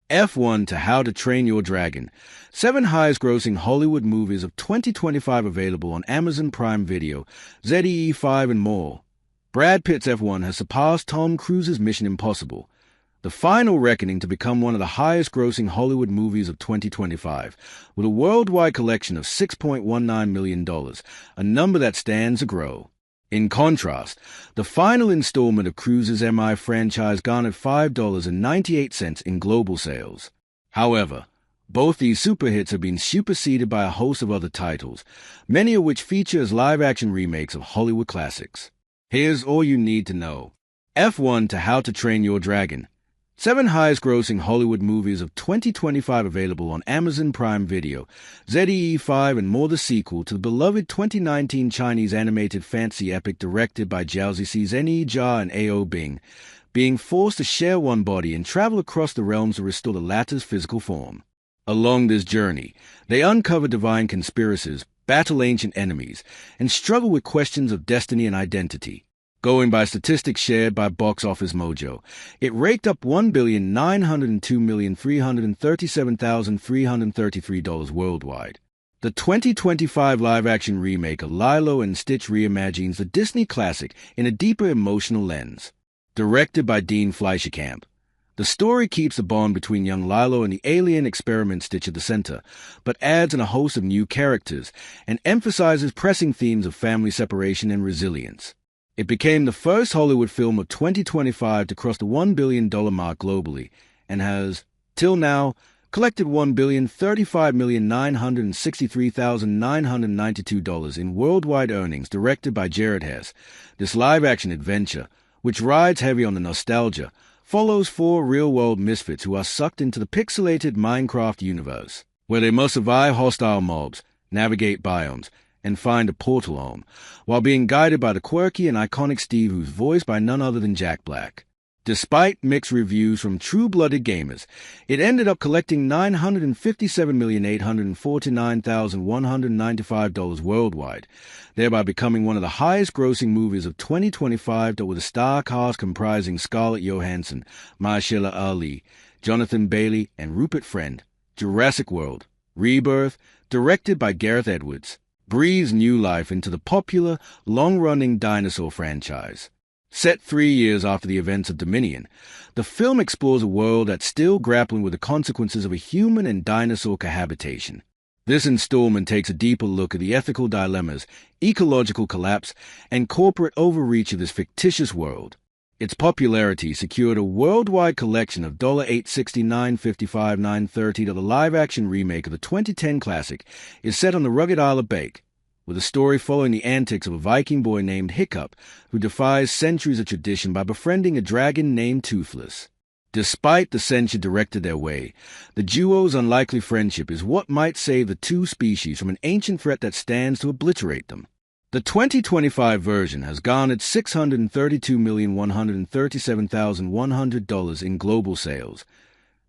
F1 to How to Train Your Dragon. 7 highest-grossing Hollywood movies of 2025 available on Amazon Prime Video, ZEE5 and more. Brad Pitt's F1 has surpassed Tom Cruise's Mission Impossible. The final reckoning to become one of the highest-grossing Hollywood movies of 2025, with a worldwide collection of $6.19 million, a number that stands to grow. In contrast, the final installment of Cruise's MI franchise garnered $5.98 in global sales. However, both these super hits have been superseded by a host of other titles, many of which feature as live-action remakes of Hollywood classics. Here's all you need to know. F1 to How to Train Your Dragon. 7 highest-grossing Hollywood movies of 2025 available on Amazon Prime Video, ZEE5 and more, the sequel to the beloved 2019 Chinese animated fantasy epic directed by Zhao Zeni Jia and A.O. Bing, being forced to share one body and travel across the realms to restore the latter's physical form. Along this journey, they uncover divine conspiracies, battle ancient enemies, and struggle with questions of destiny and identity. Going by statistics shared by Box Office Mojo, it raked up $1,902,337,333 worldwide. The 2025 live-action remake of Lilo and Stitch reimagines the Disney classic in a deeper emotional lens. Directed by Dean Fleischerkamp, the story keeps the bond between young Lilo and the alien experiment Stitch at the center, but adds in a host of new characters and emphasizes pressing themes of family separation and resilience. It became the first Hollywood film of 2025 to cross the $1 billion mark globally and has, till now, collected $1,035,963,992 in worldwide earnings. Directed by Jared Hess, this live-action adventure, which rides heavy on the nostalgia, follows 4 real-world misfits who are sucked into the pixelated Minecraft universe, where they must survive hostile mobs, navigate biomes, and find a portal home, while being guided by the quirky and iconic Steve, who's voiced by none other than Jack Black. Despite mixed reviews from true-blooded gamers, it ended up collecting $957,849,195 worldwide, thereby becoming one of the highest-grossing movies of 2025, with a star cast comprising Scarlett Johansson, Mahershala Ali, Jonathan Bailey, and Rupert Friend. Jurassic World Rebirth, directed by Gareth Edwards, breathes new life into the popular, long-running dinosaur franchise. Set 3 years after the events of Dominion, the film explores a world that's still grappling with the consequences of a human and dinosaur cohabitation. This installment takes a deeper look at the ethical dilemmas, ecological collapse, and corporate overreach of this fictitious world. Its popularity secured a worldwide collection of $869.55,930. The live-action remake of the 2010 classic is set on the rugged Isle of Bake, with a story following the antics of a Viking boy named Hiccup, who defies centuries of tradition by befriending a dragon named Toothless. Despite the censure directed their way, the duo's unlikely friendship is what might save the two species from an ancient threat that stands to obliterate them. The 2025 version has garnered $632,137,100 in global sales.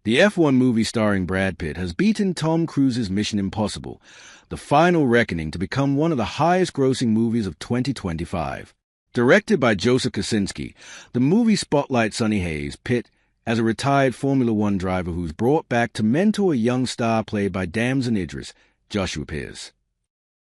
The F1 movie starring Brad Pitt has beaten Tom Cruise's Mission Impossible, the final reckoning, to become one of the highest-grossing movies of 2025. Directed by Joseph Kosinski, the movie spotlights Sonny Hayes, Pitt, as a retired Formula One driver who's brought back to mentor a young star played by Damson Idris, Joshua Pierce.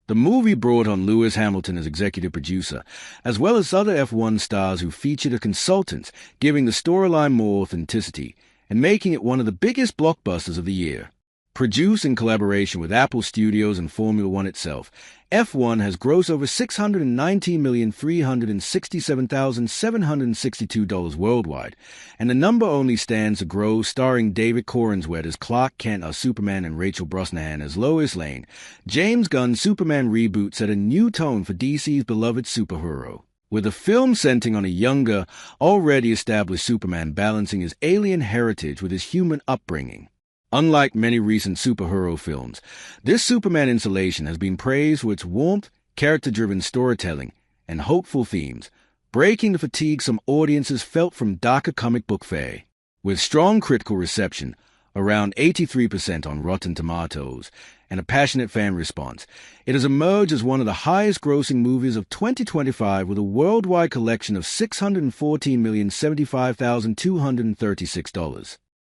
The movie brought on Lewis Hamilton as executive producer, as well as other F1 stars who featured as consultants, giving the storyline more authenticity and making it one of the biggest blockbusters of the year. Produced in collaboration with Apple Studios and Formula One itself, F1 has grossed over $619,367,762 worldwide, and the number only stands to grow. Starring David Corenswet as Clark Kent as Superman and Rachel Brosnahan as Lois Lane, James Gunn's Superman reboot set a new tone for DC's beloved superhero, with the film centering on a younger, already established Superman balancing his alien heritage with his human upbringing. Unlike many recent superhero films, this Superman installation has been praised for its warmth, character-driven storytelling, and hopeful themes, breaking the fatigue some audiences felt from darker comic book fare. With strong critical reception, around 83% on Rotten Tomatoes, and a passionate fan response, it has emerged as one of the highest-grossing movies of 2025 with a worldwide collection of $614,075,236.